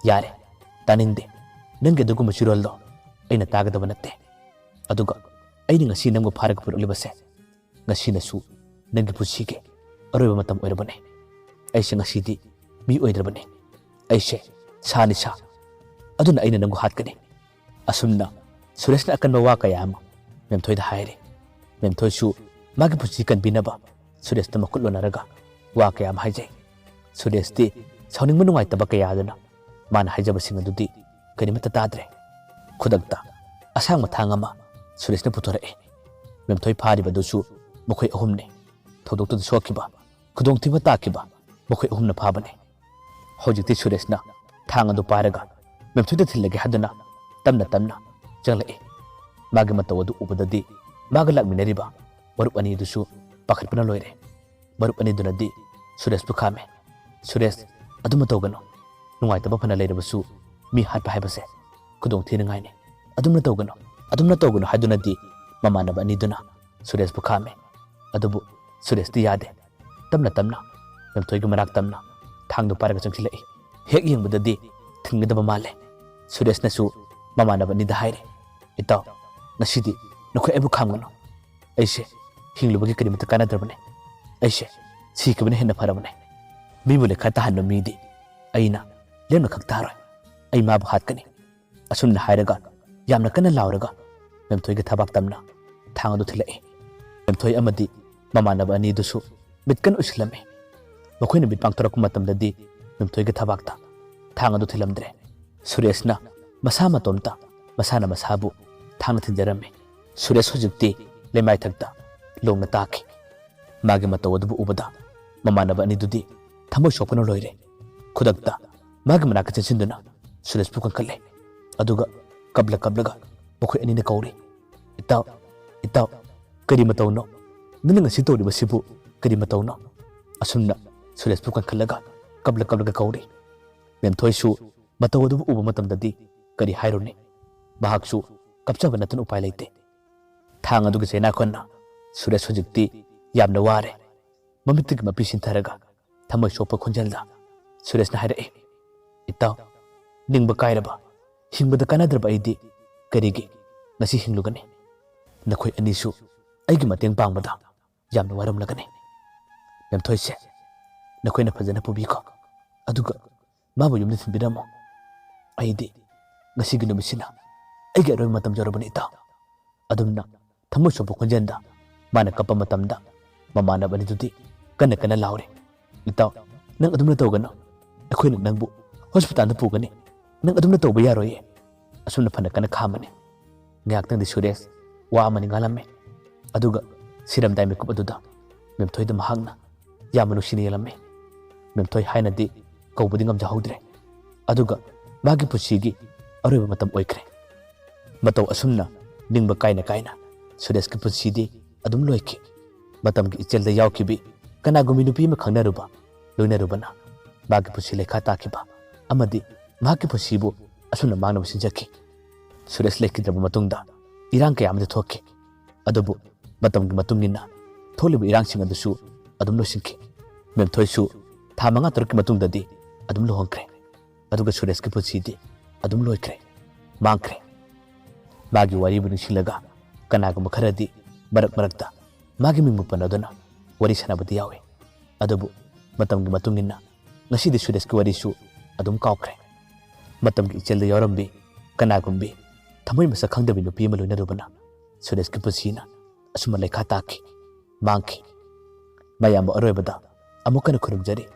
ꯌꯥꯔꯦ ꯇꯥꯅꯤꯡꯗꯦ ꯅꯪꯒꯤ ꯑꯗꯨꯒꯨꯝꯕ ꯆꯤꯔꯣꯜꯗꯣ ꯑꯩꯅ ꯇꯥꯒꯗꯕ ꯅꯠꯇꯦ ꯑꯗꯨꯒ ꯑꯩꯅ ꯉꯁꯤ ꯅꯪꯕꯨ ꯐꯥꯔꯒ ꯄꯨꯔꯛꯂꯤꯕꯁꯦ ꯉꯁꯤꯅꯁꯨ ꯅꯪꯒꯤ ꯄꯨꯟꯁꯤꯒꯤ ꯑꯔꯣꯏꯕ ꯃꯇꯝ ꯑꯣꯏꯔꯕꯅꯤ ꯑꯩꯁꯦ ꯉꯁꯤꯗꯤ ꯃꯤ ꯑꯣꯏꯗ꯭ꯔꯕꯅꯤ ꯑꯩꯁꯦ ꯁꯥꯅꯤ ꯁꯥ ꯑꯗꯨꯅ ꯑꯩꯅ ꯅꯪꯕꯨ ꯍꯥꯠꯀꯅꯤ ꯑꯁꯨꯝꯅ ꯁꯨꯔꯦꯁꯅ ꯑꯀꯟꯕ ꯋꯥ ꯀꯌꯥ ꯑꯃ ꯃꯦꯝꯊꯣꯏꯗ ꯍꯥꯏꯔꯦ ꯃꯦꯝꯊꯣꯏꯁꯨ ꯃꯥꯒꯤ ꯄꯨꯟꯁꯤ ꯀꯟꯕꯤꯅꯕ ꯁꯨꯔꯦꯁꯇ ꯃꯈꯨꯠ ꯂꯣꯟꯅꯔꯒ ꯋꯥ ꯀꯌꯥ ꯑꯃ ꯍꯥꯏꯖꯩ ꯁꯨꯔꯦꯁꯇꯤ ꯁꯥꯎꯅꯤꯡꯕ ꯅꯨꯡꯉꯥꯏꯇꯕ ꯀꯌꯥꯗꯨꯅ ꯃꯥꯅ ꯍꯥꯏꯖꯕꯁꯤꯡ ꯑꯗꯨꯗꯤ ꯀꯔꯤꯃꯠꯇ ꯇꯥꯗ꯭ꯔꯦ ꯈꯨꯗꯛꯇ ꯑꯁꯥꯡꯕ ꯊꯥꯡ ꯑꯃ ꯁꯨꯔꯦꯁꯅ ꯄꯨꯊꯣꯔꯛꯑꯦ ꯃꯦꯝꯊꯣꯏ ꯐꯥꯔꯤꯕꯗꯨꯁꯨ ꯃꯈꯣꯏ ꯑꯍꯨꯝꯅꯤ ꯊꯧꯗꯣꯛꯇꯨꯗ ꯁꯣꯛꯈꯤꯕ ꯈꯨꯗꯣꯡꯊꯤꯕ ꯇꯥꯈꯤꯕ ꯃꯈꯣꯏ ꯑꯍꯨꯝꯅ ꯐꯥꯕꯅꯤ ꯍꯧꯖꯤꯛꯇꯤ ꯁꯨꯔꯦꯁꯅ ꯊꯥꯡ ꯑꯗꯨ ꯄꯥꯏꯔꯒ ꯃꯦꯝꯊꯣꯏꯗ ꯊꯤꯜꯂꯒꯦ ꯍꯥꯏꯗꯨꯅ ꯇꯞꯅ ꯆꯪꯂꯛꯏ ꯃꯥꯒꯤ ꯃꯇꯧ ꯑꯗꯨ ꯎꯕꯗꯗꯤ ꯃꯥꯒ ꯂꯥꯛꯃꯤꯟꯅꯔꯤꯕ ꯃꯔꯨꯞ ꯑꯅꯤꯗꯨꯁꯨ ꯄꯥꯈꯠꯄꯅ ꯂꯣꯏꯔꯦ ꯃꯔꯨꯞ ꯑꯅꯤꯗꯨꯅꯗꯤ ꯁꯨꯔꯦꯁꯄꯨ ꯈꯥꯝꯃꯦ ꯁꯨꯔꯦꯁ ꯑꯗꯨꯃ ꯇꯧꯒꯅꯨ ꯅꯨꯡꯉꯥꯏꯇꯕ ꯐꯅ ꯂꯩꯔꯕꯁꯨ ꯃꯤ ꯍꯥꯠꯄ ꯍꯥꯏꯕꯁꯦ ꯈꯨꯗꯣꯡꯊꯤꯅꯤꯡꯉꯥꯏꯅꯤ ꯑꯗꯨꯝꯅ ꯇꯧꯒꯅꯨ ꯍꯥꯏꯗꯨꯅꯗꯤ ꯃꯃꯥꯟꯅꯕ ꯑꯅꯤꯗꯨꯅ ꯁꯨꯔꯦꯁꯄꯨ ꯈꯥꯝꯃꯦ ꯑꯗꯨꯕꯨ ꯁꯨꯔꯦꯁꯇꯤ ꯌꯥꯗꯦ ꯇꯞꯅ ꯃꯦꯝꯊꯣꯏꯒꯤ ꯃꯅꯥꯛ ꯇꯝꯅ ꯊꯥꯡꯗꯨ ꯄꯥꯏꯔꯒ ꯆꯪꯁꯤꯜꯂꯛꯏ ꯍꯦꯛ ꯌꯦꯡꯕꯗꯗꯤ ꯊꯤꯟꯒꯗꯕ ꯃꯥꯜꯂꯦ ꯁꯨꯔꯦꯁꯅꯁꯨ ꯃꯃꯥꯟꯅꯕ ꯑꯅꯤꯗ ꯍꯥꯏꯔꯦ ꯏꯇꯥꯎ ꯉꯁꯤꯗꯤ ꯅꯈꯣꯏ ꯑꯩꯕꯨ ꯈꯥꯝꯒꯅꯨ ꯑꯩꯁꯦ ꯍꯤꯡꯂꯨꯕꯒꯤ ꯀꯔꯤꯃꯠꯇ ꯀꯥꯟꯅꯗ꯭ꯔꯕꯅꯤ ꯑꯩꯁꯦ ꯁꯤꯈꯤꯕꯅ ꯍꯦꯟꯅ ꯐꯔꯕꯅꯤ ꯃꯤꯕꯨ ꯂꯩꯈꯥ ꯇꯥꯍꯟꯕ ꯃꯤꯗꯤ ꯑꯩꯅ ꯂꯦꯝꯅ ꯈꯛ ꯇꯥꯔꯣꯏ ꯑꯩ ꯃꯥꯕꯨ ꯍꯥꯠꯀꯅꯤ ꯑꯁꯨꯝꯅ ꯍꯥꯏꯔꯒ ꯌꯥꯝꯅ ꯀꯟꯅ ꯂꯥꯎꯔꯒ ꯃꯦꯝꯊꯣꯏꯒꯤ ꯊꯕꯥꯛ ꯇꯝꯅ ꯊꯥꯡ ꯑꯗꯨ ꯊꯤꯜꯂꯛꯏ ꯃꯦꯝꯊꯣꯏ ꯑꯃꯗꯤ ꯃꯃꯥꯟꯅꯕ ꯑꯅꯤꯗꯨꯁꯨ ꯃꯤꯠ ꯀꯟꯅ ꯎꯏꯁꯤꯜꯂꯝꯃꯤ ꯃꯈꯣꯏꯅ ꯃꯤꯠ ꯄꯥꯡꯊꯣꯔꯛꯄ ꯃꯇꯝꯗꯗꯤ ꯃꯦꯝꯊꯣꯏꯒꯤ ꯊꯕꯥꯛꯇ ꯊꯥꯡ ꯑꯗꯨ ꯊꯤꯜꯂꯝꯗ꯭ꯔꯦ ꯁꯨꯔꯦꯁꯅ ꯃꯁꯥ ꯃꯇꯣꯝꯇ ꯃꯁꯥꯅ ꯃꯁꯥꯕꯨ ꯊꯥꯡꯅ ꯊꯤꯟꯖꯔꯝꯃꯤ ꯁꯨꯔꯦꯁ ꯍꯧꯖꯤꯛꯇꯤ ꯂꯩꯃꯥꯏꯊꯛꯇ ꯂꯣꯡꯅ ꯇꯥꯈꯤ ꯃꯥꯒꯤ ꯃꯇꯧ ꯑꯗꯨꯕꯨ ꯎꯕꯗ ꯃꯃꯥꯟꯅꯕ ꯑꯅꯤꯗꯨꯗꯤ ꯊꯃꯣꯏ ꯁꯣꯛꯄꯅ ꯂꯣꯏꯔꯦ ꯈꯨꯗꯛꯇ ꯃꯥꯒꯤ ꯃꯅꯥꯛꯇ ꯆꯪꯁꯤꯟꯗꯨꯅ ꯁꯨꯔꯦꯁꯄꯨ ꯀꯟꯈꯠꯂꯦ ꯑꯗꯨꯒ ꯀꯞꯂꯒ ꯃꯈꯣꯏ ꯑꯅꯤꯅ ꯀꯧꯔꯤ ꯏꯇꯥꯎ ꯀꯔꯤ ꯃꯇꯧꯅꯣ ꯅꯪꯅ ꯉꯁꯤ ꯇꯧꯔꯤꯕꯁꯤꯕꯨ ꯀꯔꯤ ꯃꯇꯧꯅꯣ ꯑꯁꯨꯝꯅ ꯁꯨꯔꯦꯁꯄꯨ ꯀꯟꯈꯠꯂꯒ ꯀꯞꯂꯒ ꯀꯧꯔꯤ ꯃꯦꯝꯊꯣꯏꯁꯨ ꯃꯇꯧ ꯑꯗꯨꯕꯨ ꯎꯕ ꯃꯇꯝꯗꯗꯤ ꯀꯔꯤ ꯍꯥꯏꯔꯨꯅꯤ ꯃꯍꯥꯛꯁꯨ ꯀꯞꯆꯕ ꯅꯠꯇꯅ ꯎꯄꯥꯏ ꯂꯩꯇꯦ ꯊꯥꯡ ꯑꯗꯨꯒꯤ ꯆꯩꯅꯥꯈꯣꯟꯅ ꯁꯨꯔꯦꯁ ꯍꯧꯖꯤꯛꯇꯤ ꯌꯥꯝꯅ ꯋꯥꯔꯦ ꯃꯃꯤꯠꯇꯒꯤ ꯃꯄꯤ ꯁꯤꯟꯊꯔꯒ ꯊꯃꯣꯏ ꯁꯣꯛꯄ ꯈꯣꯟꯖꯦꯜꯗ ꯁꯨꯔꯦꯁꯅ ꯍꯥꯏꯔꯛꯏ ꯏꯇꯥꯎ ꯅꯤꯡꯕ ꯀꯥꯏꯔꯕ Hingbada kanadrba aidi karigi ngasi hinglugani. Nakhoi anisu aigi mateng pangbada yamna waramlagani. Memthoi se nakhoi na fajana pubiko. Aduga mabu yumna thimbiramo. Aidi ngasi gi numisina aigi aroi matam jorobani ita. Adumna thamoi sopo khonjenda mana kapa matamda mamana bani tudi kana kana laure. Ita nang adumna tawgana akhoi nangbu hospital da pugani. Nang adumna tawba yaroye. Asumna phana kana khamani. Ngayak di Suresh wa amani ngalame. Aduga siram dai mekup aduda memthoi da mahangna yamanu sini yalame. Memthoi haina di kaubudi ngam jahodre. Aduga magi pusigi aroiba matam oikre. Mataw asumna ningba kaina kaina Suresh ki pusidi adum loiki. Matam ki ichel da yawkibi kana gumi nupi ma khangnaruba loinarubana magi pusi lekha takiba amadi magi pusibu asumna mangna businjaki. Suresh lekhidraba matungda irang kaya amada thokke. Adubu matamgi matungina tholibu irang sing adusu adum losinki. Memthoi su tha manga tarki matungdadi adum lohongkre. Aduga Suresh ki pusidi adum loikre mangkre. Magi waribu ningsilaga kanaguma kharadi marak marakta magi mingmu panadona wari sanabadi yawe. Adubu matamgi matungina ngasidi Suresh ki warisu adum kaukre. Matamgi ichel yarambi kanagumbi thamoi masa khangdabi nupi ma loinarubana Suresh ki pusina asuma lekha taki mangki. Mayamba aroibada amukana khurumjari.